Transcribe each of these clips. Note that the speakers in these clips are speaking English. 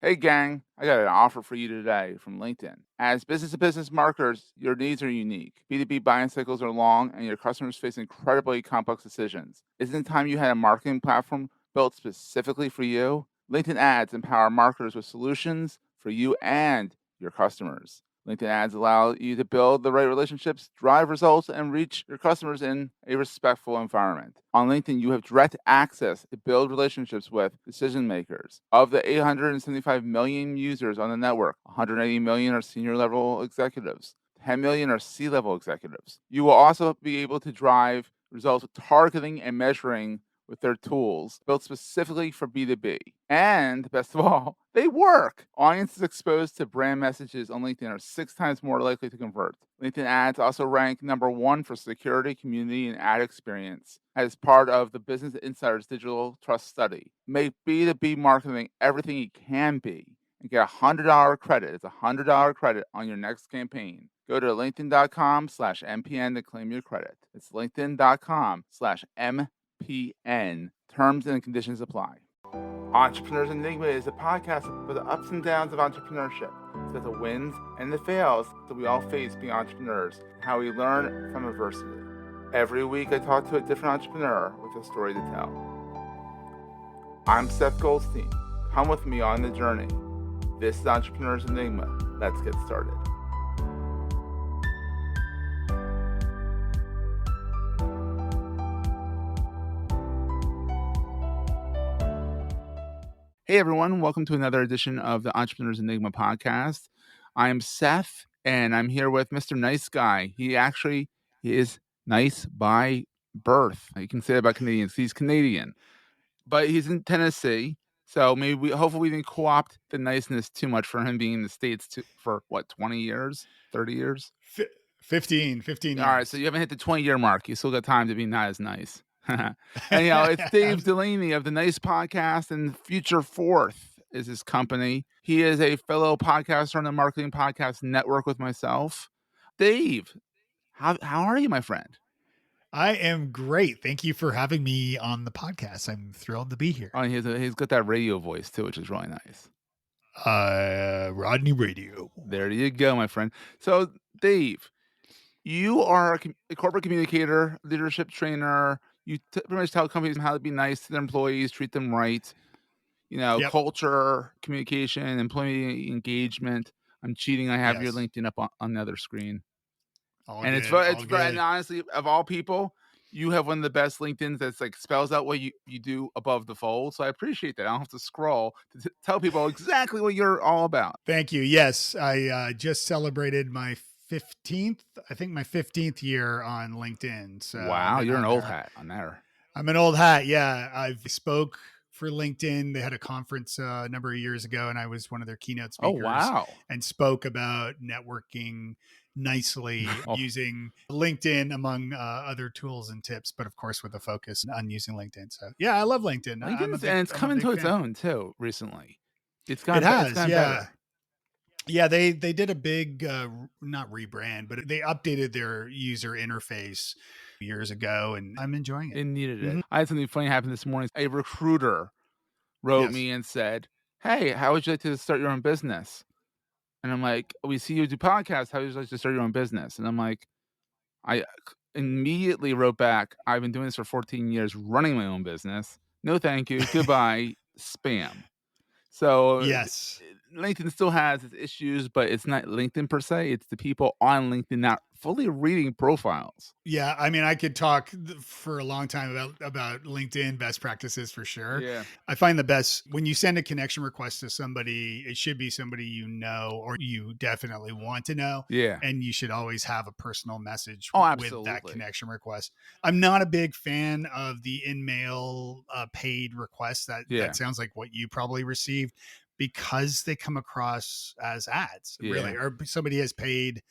Hey gang, I got an offer for you today from LinkedIn. As business-to-business marketers, your needs are unique. B2B buying cycles are long and your customers face incredibly complex decisions. Isn't it time you had a marketing platform built specifically for you? LinkedIn ads empower marketers with solutions for you and your customers. LinkedIn ads allow you to build the right relationships, drive results, and reach your customers in a respectful environment. On LinkedIn, you have direct access to build relationships with decision makers. Of the 875 million users on the network, 180 million are senior level executives. 10 million are C-level executives. You will also be able to drive results with targeting and measuring with their tools built specifically for B2B. And best of all, they work. Audiences exposed to brand messages on LinkedIn are 6 times more likely to convert. LinkedIn ads also rank number 1 for security, community, and ad experience as part of the Business Insider's Digital Trust Study. Make B2B marketing everything it can be and get a $100 credit. It's a $100 credit on your next campaign. Go to linkedin.com/MPN to claim your credit. It's linkedin.com/MPN. Terms and conditions apply. Entrepreneurs Enigma is a podcast for the ups and downs of entrepreneurship. It's about the wins and the fails that we all face being entrepreneurs, and how we learn from adversity. Every week I talk to a different entrepreneur with a story to tell. I'm Seth Goldstein. Come with me on the journey. This is Entrepreneurs Enigma. Let's get started. Hey everyone, welcome to another edition of the Entrepreneurs Enigma podcast. I'm Seth, and I'm here with Mr. Nice Guy. He is nice by birth. You can say that about Canadians. He's Canadian, but he's in Tennessee. So hopefully we didn't co-opt the niceness too much for him being in the States for 20 years, 30 years? 15 years. All right, so you haven't hit the 20-year mark. You still got time to be not as nice. Anyhow, it's Dave Delaney of the Nice Podcast, and Future Fourth is his company. He is a fellow podcaster on the Marketing Podcast Network with myself. Dave, how are you, my friend? I am great. Thank you for having me on the podcast. I'm thrilled to be here. Oh, and he's got that radio voice too, which is really nice. Rodney Radio. There you go, my friend. So, Dave, you are a corporate communicator, leadership trainer. You pretty much tell companies how to be nice to their employees, treat them right. Yep. Culture, communication, employee engagement. I'm cheating. I have your Yes. LinkedIn up on the other screen. All And good. and honestly, of all people, you have one of the best LinkedIn's that's like spells out what you do above the fold. So I appreciate that. I don't have to scroll to tell people exactly what you're all about. Thank you. Yes, I just celebrated my 15th year on LinkedIn. So Wow, you're an old hat on there. I'm an old hat. Yeah, I've spoke for LinkedIn. They had a conference a number of years ago, and I was one of their keynote speakers. Oh, wow. And spoke about networking nicely using LinkedIn among other tools and tips, but of course with a focus on using LinkedIn. So yeah, I love LinkedIn. And it's come into its own too recently. It's gotten better. Yeah, they did a big not rebrand, but they updated their user interface years ago, and I'm enjoying it. It needed it. I had something funny happen this morning. A recruiter wrote me and said, "Hey, how would you like to start your own business?" And I'm like, "We see you do podcasts. How would you like to start your own business?" And I'm like, I immediately wrote back, "I've been doing this for 14 years, running my own business. No, thank you. Goodbye." Spam. So yes, LinkedIn still has its issues, but it's not LinkedIn per se. It's the people on LinkedIn not fully reading profiles. Yeah, I mean, I could talk for a long time about LinkedIn best practices for sure. Yeah. I find the best when you send a connection request to somebody, it should be somebody you know or you definitely want to know. Yeah. And you should always have a personal message Absolutely. with that connection request. I'm not a big fan of the in-mail paid requests. That sounds like what you probably received, because they come across as ads, really, or somebody has paid.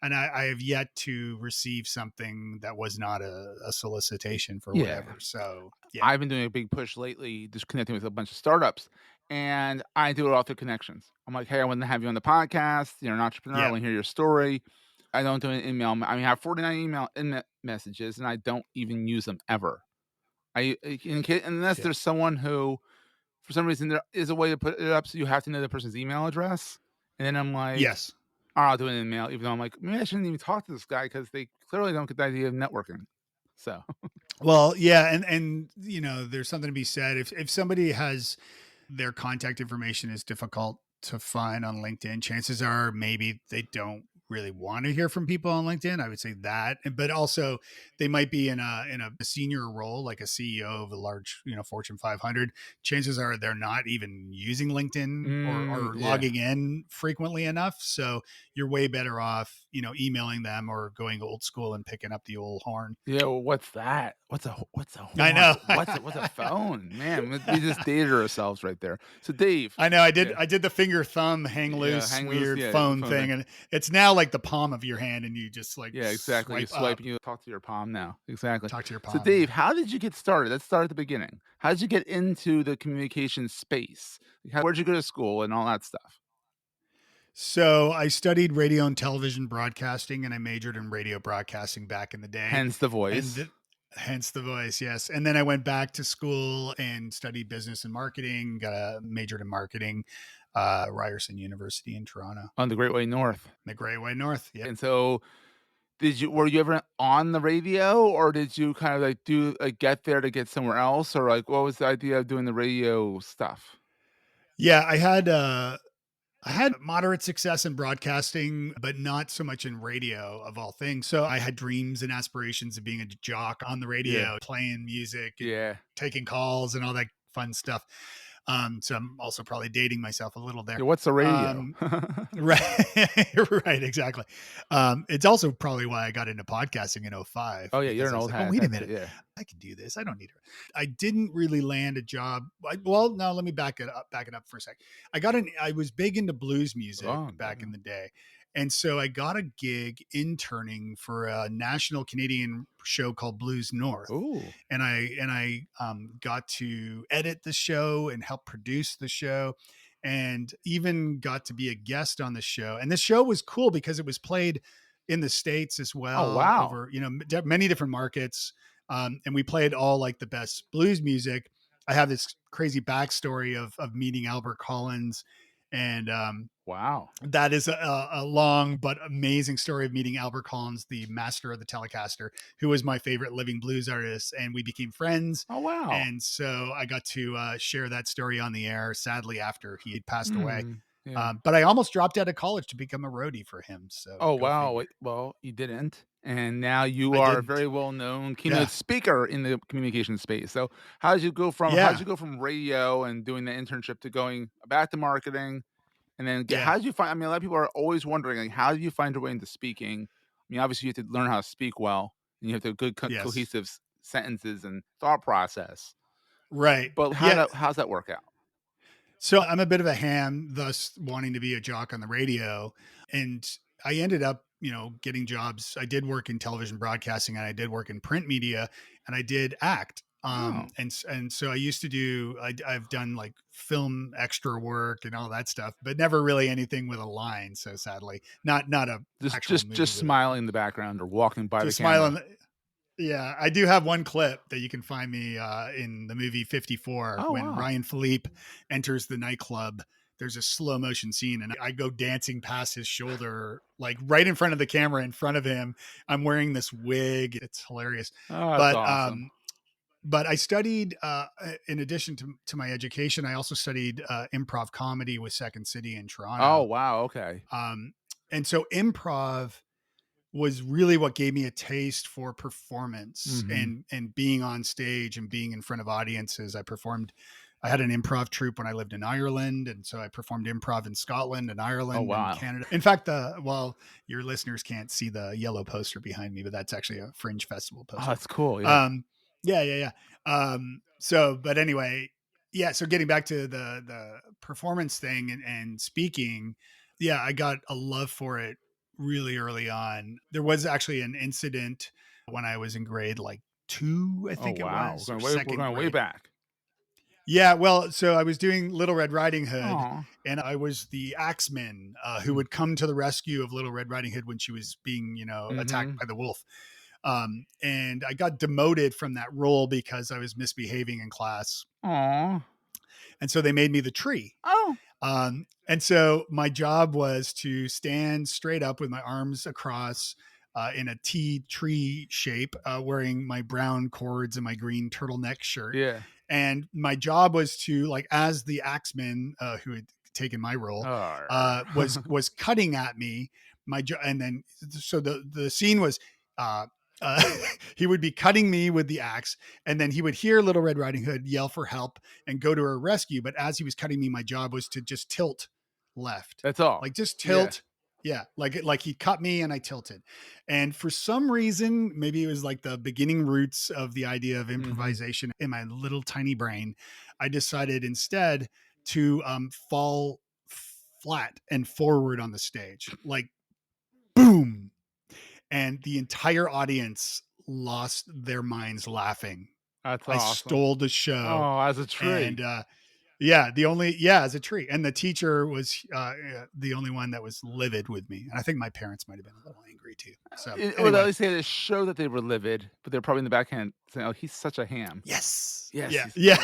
And I have yet to receive something that was not a solicitation for whatever. So yeah. I've been doing a big push lately, just connecting with a bunch of startups, and I do it all through connections. I'm like, "Hey, I want to have you on the podcast. You're an entrepreneur. I want to hear your story." I don't do an email. I mean, I have 49 email messages, and I don't even use them ever. Unless there's someone who for some reason there is a way to put it up so you have to know the person's email address. And then I'm like, Yes. "Oh, I'll do it in mail," even though I'm like, maybe I shouldn't even talk to this guy because they clearly don't get the idea of networking. So Well, yeah, and there's something to be said if somebody has their contact information is difficult to find on LinkedIn, chances are maybe they don't really want to hear from people on LinkedIn. I would say that, but also they might be in a senior role, like a CEO of a large, Fortune 500. Chances are they're not even using LinkedIn or yeah. logging in frequently enough. So you're way better off, emailing them or going old school and picking up the old horn. Yeah, well, what's that? What's a I horn? know. What's a phone? Man, we just dated ourselves right there. So Dave, I know. I did. yeah, I did the finger thumb hang yeah, loose hang loose, weird yeah, the phone phone thing. thing, and it's now like the palm of your hand, and you just like Yeah, exactly. You swipe swipe up, and you talk to your palm now. Exactly. talk to your So palm. Dave, Yeah. how did you get started? Let's start at the beginning. How did you get into the communication space? Where'd you go to school and all that stuff? So I studied radio and television broadcasting, and I majored in radio broadcasting back in the day, Hence the and voice. hence the voice. Yes, and then I went back to school and studied business and marketing. Got a majored in marketing, Ryerson University in Toronto, On the Great Way North. the Great Way North. Yep. And so were you ever on the radio, or did you kind of like get there to get somewhere else, or like what was the idea of doing the radio stuff? Yeah, I had moderate success in broadcasting, but not so much in radio of all things. So I had dreams and aspirations of being a jock on the Yeah. radio, playing music and Yeah. taking calls and all that fun stuff. So I'm also probably dating myself a little there. Yeah, what's the radio? Um, right, right, exactly. It's also probably why I got into podcasting in '05 Oh, yeah, you're because an I was old like, oh, hat. wait a That's it, minute. yeah. I can do this. I don't need it. I didn't really land a job. Well, no, let me back it up for a sec. I was big into blues music Oh, back in definitely. the day. And so I got a gig interning for a national Canadian show called Blues North. Ooh, And I got to edit the show and help produce the show and even got to be a guest on the show. And this show was cool because it was played in the States as oh, well wow. over, many different markets. And we played all like the best blues music. I have this crazy backstory of meeting Albert Collins, and Wow. that is a long but amazing story of meeting Albert Collins, the master of the Telecaster, who was my favorite living blues artist, and we became friends. Oh, wow. And so I got to share that story on the air. Sadly, after he had passed away, Yeah. but I almost dropped out of college to become a roadie for him. So Oh, go wow. figure. Wait, well, you didn't, and now you I are a didn't. very well-known keynote Yeah. speaker in the communication space. So, how did Yeah. you go from radio and doing the internship to going back to marketing? And then Yeah. how did you find I mean, a lot of people are always wondering, like, how do you find your way into speaking? I mean, obviously, you have to learn how to speak well, and you have to have good Yes. cohesive sentences and thought process. Right. But Yeah. how's that work out? So I'm a bit of a ham, thus wanting to be a jock on the radio. And I ended up, getting jobs. I did work in television broadcasting and I did work in print media and I did act. Oh, And so I used to I've done like film extra work and all that stuff, but never really anything with a line. So sadly, not a just actual just movie just with a, smiling in the background or walking by the just camera. smiling. Yeah, I do have one clip that you can find me in the movie 54 Oh, when wow. Ryan Philippe enters the nightclub. There's a slow motion scene, and I go dancing past his shoulder, like right in front of the camera, in front of him. I'm wearing this wig. It's hilarious. Oh, that's But awesome. but I studied, in addition to my education, I also studied improv comedy with Second City in Oh, Toronto. wow, okay. Um, and so improv was really what gave me a taste for performance Mhm. and being on stage and being in front of audiences. I had an improv troupe when I lived in Ireland, and so I performed improv in Scotland and Oh, Ireland and wow. Canada. In fact, well, your listeners can't see the yellow poster behind me, but that's actually a Fringe Festival Oh, poster. that's cool, yeah. Yeah, yeah, yeah. So, but anyway, yeah. So getting back to the performance thing and speaking, yeah, I got a love for it really early on. There was actually an incident when I was in grade like two, I Oh, think it wow. was, or We're second going way grade. back. Yeah, well, so I was doing Little Red Riding Hood, Aw. and I was the axeman who Mm. would come to the rescue of Little Red Riding Hood when she was being, attacked Mhm. by the wolf. And I got demoted from that role because I was misbehaving in class. Aw. And so they made me the tree. Oh. And so my job was to stand straight up with my arms across in a T tree shape, wearing my brown cords and my green turtleneck shirt. Yeah. And my job was to, like, as the axeman who had taken my role was cutting at me, and then so the scene was uh, he would be cutting me with the axe, and then he would hear Little Red Riding Hood yell for help and go to her rescue. But as he was cutting me, my job was to just tilt left. That's all. Like, just tilt. Yeah. Like he cut me and I tilted. And for some reason, maybe it was like the beginning roots of the idea of improvisation in my little tiny brain, I decided instead to fall flat and forward on the stage, like boom. And the entire audience lost their minds laughing. That's I awesome. stole the show. Oh, as a tree. And as a tree. And the teacher was the only one that was livid with me. And I think my parents might have been a little angry too. So Well, they always say to show that they were livid, but they're probably in the backhand saying, "Oh, he's such a ham." Yes. Yes. Yeah.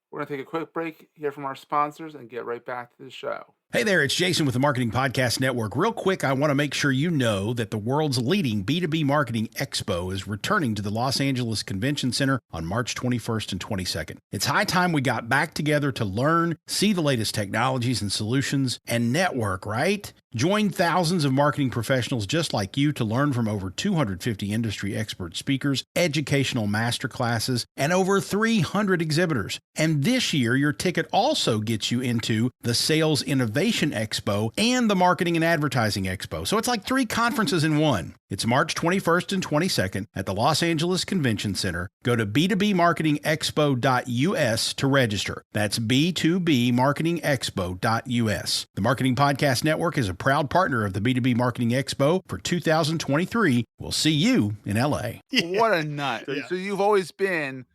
We're going to take a quick break, hear from our sponsors, and get right back to the show. Hey there, it's Jason with the Marketing Podcast Network. Real quick, I want to make sure you know that the world's leading B2B Marketing Expo is returning to the Los Angeles Convention Center on March 21st and 22nd. It's high time we got back together to learn, see the latest technologies and solutions, and network, right? Join thousands of marketing professionals just like you to learn from over 250 industry expert speakers, educational masterclasses, and over 300 exhibitors. And this year, your ticket also gets you into the Sales Innovation Expo and the Marketing and Advertising Expo. So it's like 3 conferences in one. It's March 21st and 22nd at the Los Angeles Convention Center. Go to b2bmarketingexpo.us to register. That's b2bmarketingexpo.us. The Marketing Podcast Network is a proud partner of the B2B Marketing Expo for 2023. We'll see you in LA. What a nut. Yeah. So you've always been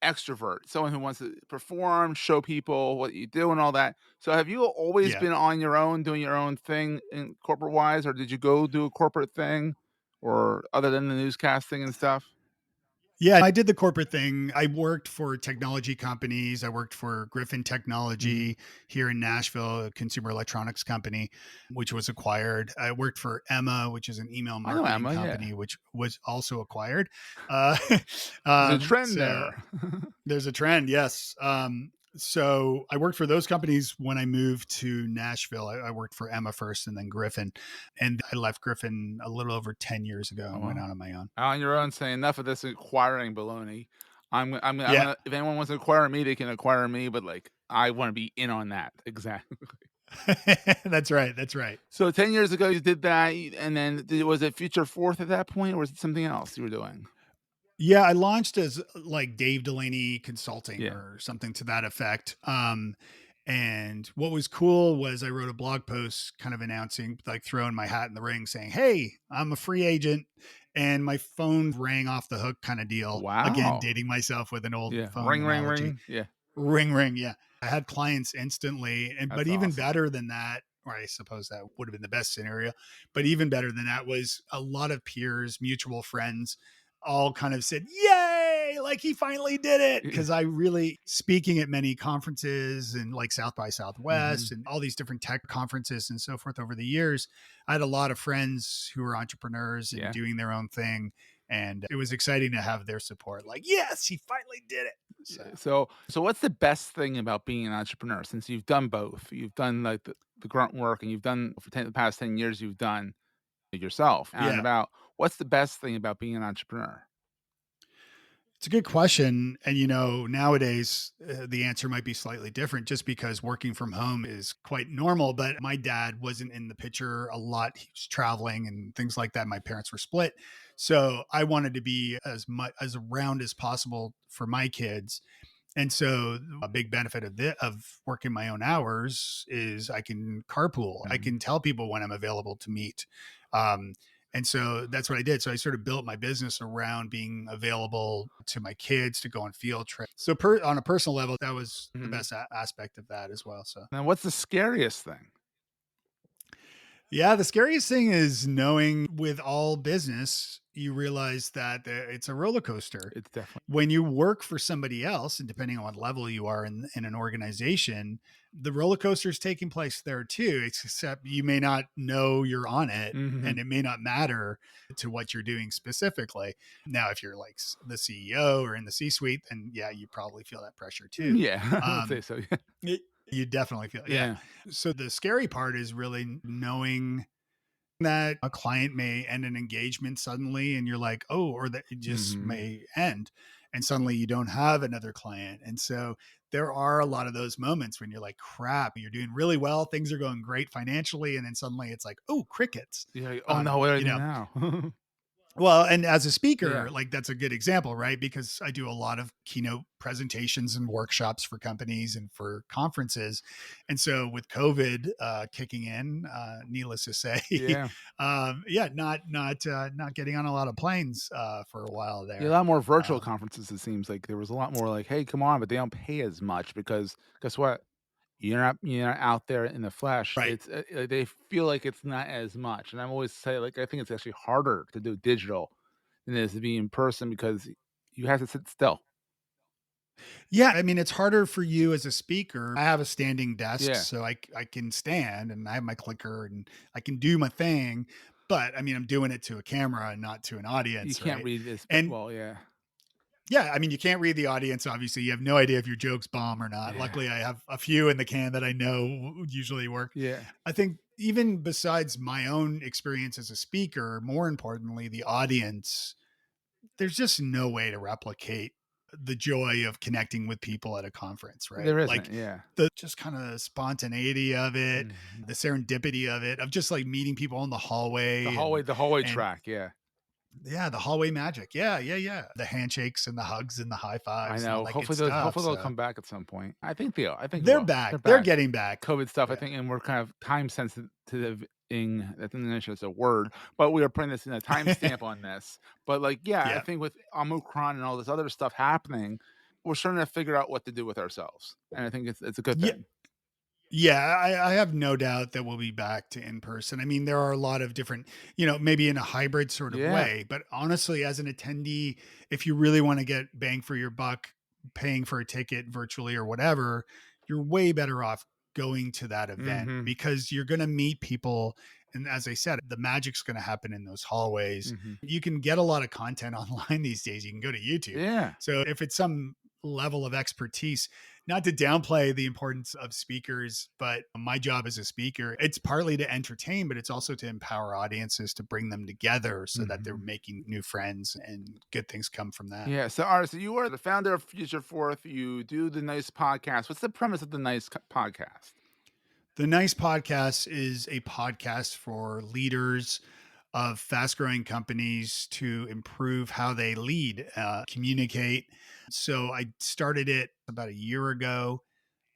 extrovert, someone who wants to perform, show people what you do and all that. So have you always been on your own, doing your own thing in corporate wise, or did you go do a corporate thing, or other than the newscasting and stuff? Yeah, I did the corporate thing. I worked for technology companies. I worked for Griffin Technology here in Nashville, a consumer electronics company, which was acquired. I worked for Emma, which is an email marketing company, which was also acquired. There's a trend there. There's a trend, yes. So I worked for those companies when I moved to Nashville. I worked for Emma first and then Griffin. And I left Griffin a little over 10 years ago and went out on my own. On your own, saying enough of this acquiring baloney. I'm gonna, if anyone wants to acquire me, they can acquire me, but like, I want to be in on that. Exactly. That's right. So 10 years ago you did that, and then was it Future Fourth at that point, or was it something else you were doing? Yeah, I launched as like Dave Delaney Consulting or something to that effect. And what was cool was I wrote a blog post kind of announcing, like throwing my hat in the ring saying, "Hey, I'm a free agent." And my phone rang off the hook kind of deal. Wow. Again, dating myself with an old phone ring, analogy. ring. Yeah. Ring. Yeah. I had clients instantly. But even awesome. better than that, or I suppose that would have been the best scenario, but even better than that was a lot of peers, mutual friends, all kind of said, "Yay, like he finally did it." Because I really, speaking at many conferences and like South by Southwest and all these different tech conferences and so forth over the years, I had a lot of friends who were entrepreneurs and doing their own thing. And it was exciting to have their support. Like, yes, he finally did it. So what's the best thing about being an entrepreneur? Since you've done both, you've done like the grunt work, and you've done for the past 10 years, you've done yourself and about what's the best thing about being an entrepreneur? It's a good question. And, nowadays the answer might be slightly different just because working from home is quite normal. But my dad wasn't in the picture a lot. He was traveling and things like that. My parents were split. So I wanted to be as around as possible for my kids. And so a big benefit of working my own hours is I can carpool. I can tell people when I'm available to meet. And so that's what I did. So I sort of built my business around being available to my kids to go on field trips. So on a personal level, that was the best aspect of that as well. So now what's the scariest thing? Yeah, the scariest thing is knowing with all business, you realize that it's a roller coaster. It's definitely. When you work for somebody else, and depending on what level you are in an organization, the roller coaster is taking place there too, except you may not know you're on it Mhm. and it may not matter to what you're doing specifically. Now, if you're like the CEO or in the C suite, then yeah, you probably feel that pressure too. Yeah, I would say Um, so. you definitely feel, yeah. Yeah. So the scary part is really knowing that a client may end an engagement suddenly and you're like, oh, or that it just Mhm. may end and suddenly you don't have another client. And so there are a lot of those moments when you're like, crap, you're doing really well. Things are going great financially. And then suddenly it's like, oh, crickets. You're like, "Oh, no, what do I You do know, now?" well, and as a speaker, Yeah. like that's a good example, right? Because I do a lot of keynote presentations and workshops for companies and for conferences. And so with COVID kicking in, needless to say, Yeah. yeah, not getting on a lot of planes for a while Yeah, a there. lot more virtual Um, conferences, it seems like there was a lot more like, "Hey, come on," but they don't pay as much because guess what? You're not out there in the flesh. right. It's, they feel like it's not as much, and I'm always say, like, I think it's actually harder to do digital than it is to be in person because you have to sit still. Yeah, I mean, it's harder for you as a speaker. I have a standing desk, Yeah. so I can stand and I have my clicker and I can do my thing. But I mean, I'm doing it to a camera and not to an You audience, can't right? read this but And well, yeah. yeah, I mean, you can't read the audience. Obviously, you have no idea if your jokes bomb or not. Yeah. Luckily, I have a few in the can that I know usually work. Yeah. I think even besides my own experience as a speaker, more importantly, the audience, there's just no way to replicate the joy of connecting with people at a conference, right? There Like isn't, yeah. the just kind of spontaneity of it, Mhm. the serendipity of it, of just like meeting people in the hallway The hallway and track, yeah. yeah, the hallway magic. Yeah, yeah, yeah. The handshakes and the hugs and the high I fives and all know. that good Hopefully stuff. they'll So come back at some point. I think it they're will. They're back. They're back. getting back. COVID stuff, I Yeah. think, and we're kind of time sensitive ing I think English is a word, but we are putting this in a timestamp on this. But like, yeah, I Yeah. think with Omicron and all this other stuff happening, we're starting to figure out what to do with ourselves. And I think it's a good Yeah. thing. Yeah, I have no doubt that we'll be back to in person. I mean, there are a lot of different, maybe in a hybrid sort of Yeah. way, but honestly, as an attendee, if you really want to get bang for your buck, paying for a ticket virtually or whatever, you're way better off going to that event Mhm. because you're going to meet people. And as I said, the magic's going to happen in those hallways. Mhm. You can get a lot of content online these days. You can go to YouTube. Yeah. So if it's some level of expertise, not to downplay the importance of speakers, but my job as a speaker, it's partly to entertain, but it's also to empower audiences to bring them together so that they're Mhm. making new friends and good things come from that. Yeah. So, all right. So, you are the founder of Future Fourth. You do the Nice podcast. What's the premise of the Nice podcast? The Nice Podcast is a podcast for leaders of fast growing companies to improve how they lead, communicate. So I started it about a year ago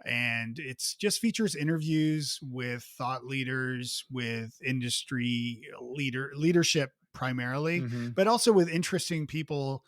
and it's just features interviews with thought leaders, with industry leadership primarily, Mhm. but also with interesting people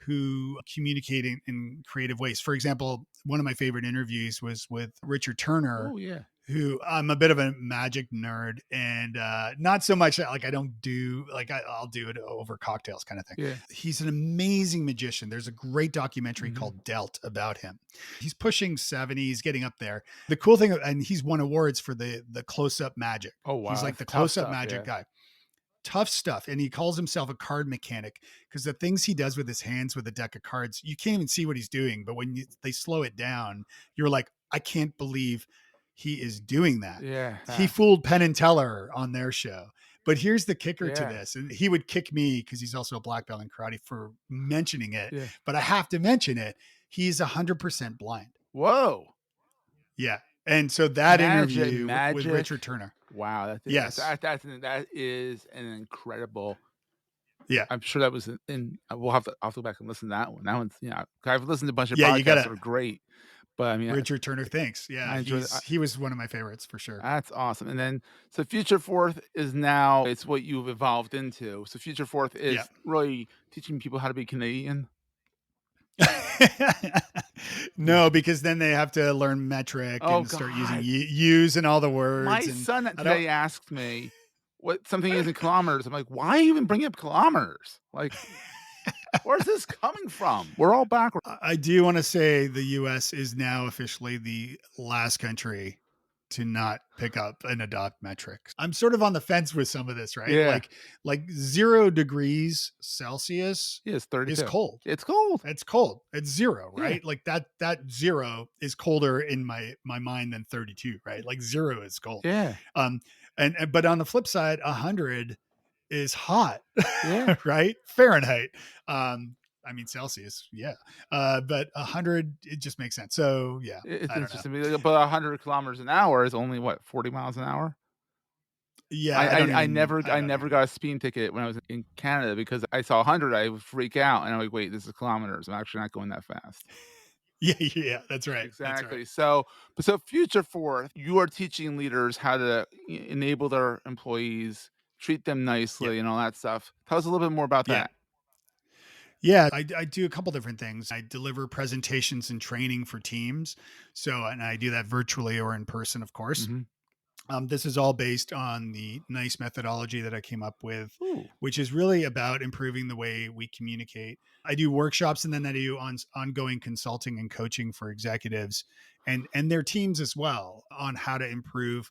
who communicate in creative ways. For example, one of my favorite interviews was with Richard Turner, Oh, yeah. who I'm a bit of a magic nerd and not so much like I don't do like I'll do it over cocktails kind of thing. Yeah. He's an amazing magician. There's a great documentary Mhm. called Dealt about him. He's pushing 70, he's getting up there. The cool thing, and he's won awards for the close up magic. Oh, He's wow, like that's the tough close up stuff, magic yeah. guy. Tough stuff. And he calls himself a card mechanic because the things he does with his hands with a deck of cards, you can't even see what he's doing. But when they slow it down, you're like, I can't believe he is doing that. Yeah, He fooled Penn and Teller on their show. But here's the kicker to yeah, this. And he would kick me because he's also a black belt in karate for mentioning it. yeah. But I have to mention it. He's 100% blind. Whoa. Yeah. And so that Magic interview with magic. Richard Turner. Wow, Yes. that is an incredible. Yeah. I'm sure that was we'll have to go back and listen to that one. That one's, I've listened to a bunch of Yeah. You podcasts got that to. are great, but I mean, Richard Turner thinks. Yeah. I enjoy that. He was one of my favorites for sure. That's awesome. And then, so Future Fourth is now, it's what you've evolved into. So Future Fourth Yeah. is really teaching people how to be Canadian. No, because then they have to learn metric Oh and start using God. use and all the My words. And son I don't. today asked me, what something is in kilometers. I'm like, why even bring up kilometers? Like, where's this coming from? We're all backwards. I do want to say the US is now officially the last country to not pick up and adopt metrics. I'm sort of on the fence with some of this, right? Yeah. Like 0 degrees Celsius Yeah, it's 32. is cold. It's cold. It's cold. It's 0, Yeah. right? Like that 0 is colder in my mind than 32, right? Like 0 is cold. Yeah. But on the flip side, 100 is hot. Yeah. Right? Fahrenheit. I mean Celsius, yeah. But 100, it just makes sense. So yeah, It's I don't interesting. know. But 100 kilometers an hour is only what, 40 miles an hour? Yeah, I never even. got a speeding ticket when I was in Canada because I saw 100. I would freak out and I'm like, wait, this is kilometers. I'm actually not going that fast. Yeah, that's right. Exactly. That's right. So future forth, you are teaching leaders how to enable their employees, treat them nicely, Yep. and all that stuff. Tell us a little bit more about that. Yeah, I do a couple different things. I deliver presentations and training for teams. And I do that virtually or in person, of course. Mm-hmm. This is all based on the NICE methodology that I came up with, Ooh. which is really about improving the way we communicate. I do workshops, and then I do ongoing consulting and coaching for executives and their teams as well on how to improve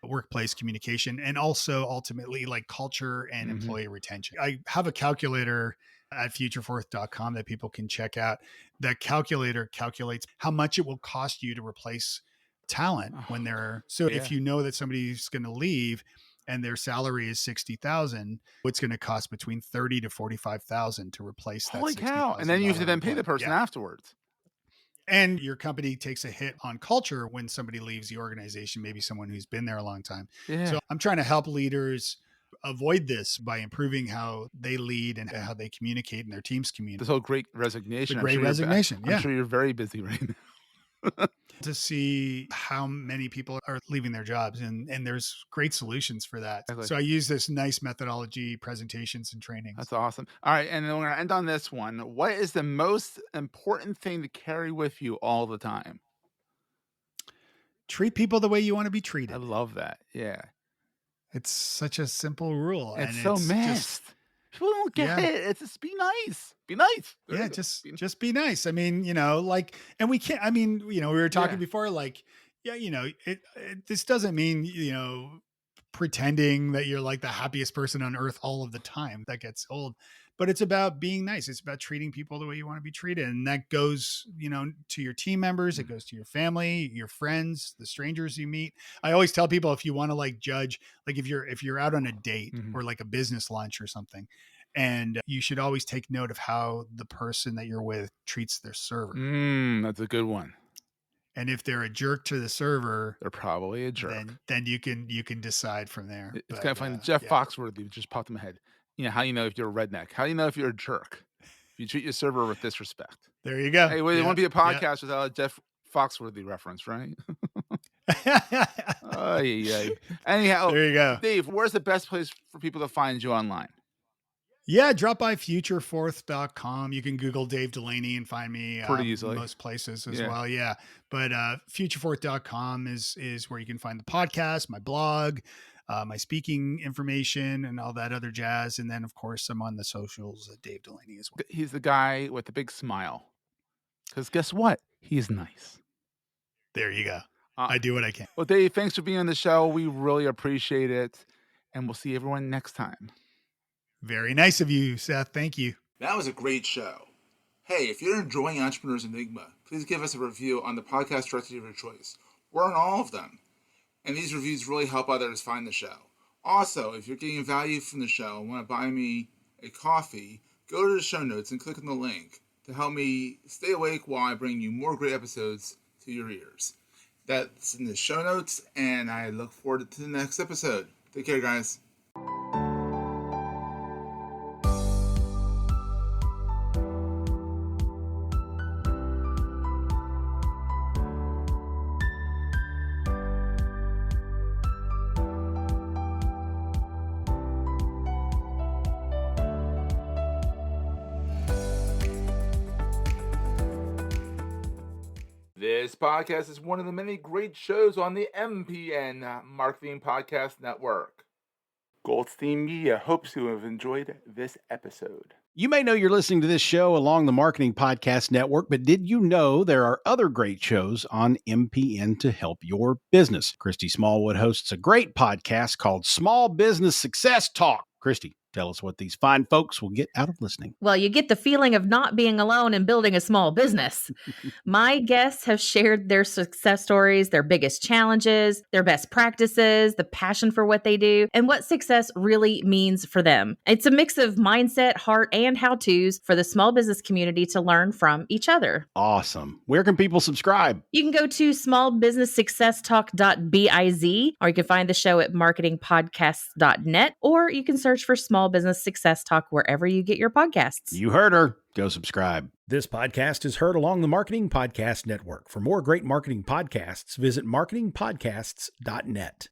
workplace communication and also ultimately like culture and Mm-hmm. employee retention. I have a calculator at futureforth.com that people can check out. That calculator calculates how much it will cost you to replace talent when they're if you know that somebody's going to leave and their salary is 60,000, it's going to cost between 30 to 45,000 to replace that. Holy cow. And then you have to then pay the person afterwards. And your company takes a hit on culture when somebody leaves the organization, maybe someone who's been there a long time. Yeah. So I'm trying to help leaders avoid this by improving how they lead and how they communicate and their teams communicate. This whole Great Resignation. The Great Resignation. I'm sure you're very busy right now. To see how many people are leaving their jobs, and there's great solutions for that. Exactly. So I use this NICE methodology, presentations and trainings. That's awesome. All right, and then we're going to end on this one. What is the most important thing to carry with you all the time? Treat people the way you want to be treated. I love that. Yeah. It's such a simple rule. It's so missed. People don't get it. It's just be nice. Be nice. There just be nice. I mean, and we can't, we were talking before, like, this doesn't mean, pretending that you're like the happiest person on earth all of the time. That gets old. But it's about being nice. It's about treating people the way you want to be treated. And that goes, to your team members. It goes to your family, your friends, the strangers you meet. I always tell people, if you want to like judge, like if you're out on a date or like a business lunch or something, and you should always take note of how the person that you're with treats their server. That's a good one. And if they're a jerk to the server, they're probably a jerk. Then you can decide from there. It's kind of funny. Jeff Foxworthy just popped in my head. How do you know if you're a redneck? How do you know if you're a jerk? If you treat your server with disrespect. There you go. Hey, it won't be a podcast without a Jeff Foxworthy reference, right? Anyhow, there you go. Dave, where's the best place for people to find you online? Yeah, drop by futureforth.com. You can Google Dave Delaney and find me pretty easily. Most places as well. Yeah. But futureforth.com is where you can find the podcast, my blog, my speaking information and all that other jazz. And then, of course, I'm on the socials at Dave Delaney as well. He's the guy with the big smile. Because guess what? He's nice. There you go. I do what I can. Well, Dave, thanks for being on the show. We really appreciate it. And we'll see everyone next time. Very nice of you, Seth. Thank you. That was a great show. Hey, if you're enjoying Entrepreneurs Enigma, please give us a review on the podcast directory of your choice. We're on all of them. And these reviews really help others find the show. Also, if you're getting value from the show and want to buy me a coffee, go to the show notes and click on the link to help me stay awake while I bring you more great episodes to your ears. That's in the show notes, and I look forward to the next episode. Take care, guys. This podcast is one of the many great shows on the MPN Marketing Podcast Network. Goldstein Media hopes you have enjoyed this episode. You may know you're listening to this show along the Marketing Podcast Network, but did you know there are other great shows on MPN to help your business? Christy Smallwood hosts a great podcast called Small Business Success Talk. Christy, tell us what these fine folks will get out of listening. Well, you get the feeling of not being alone in building a small business. My guests have shared their success stories, their biggest challenges, their best practices, the passion for what they do, and what success really means for them. It's a mix of mindset, heart, and how-tos for the small business community to learn from each other. Awesome. Where can people subscribe? You can go to smallbusinesssuccesstalk.biz, or you can find the show at marketingpodcasts.net, or you can search for Small Business Success Talk wherever you get your podcasts. You heard her. Go subscribe. This podcast is heard along the Marketing Podcast Network. For more great marketing podcasts, visit marketingpodcasts.net.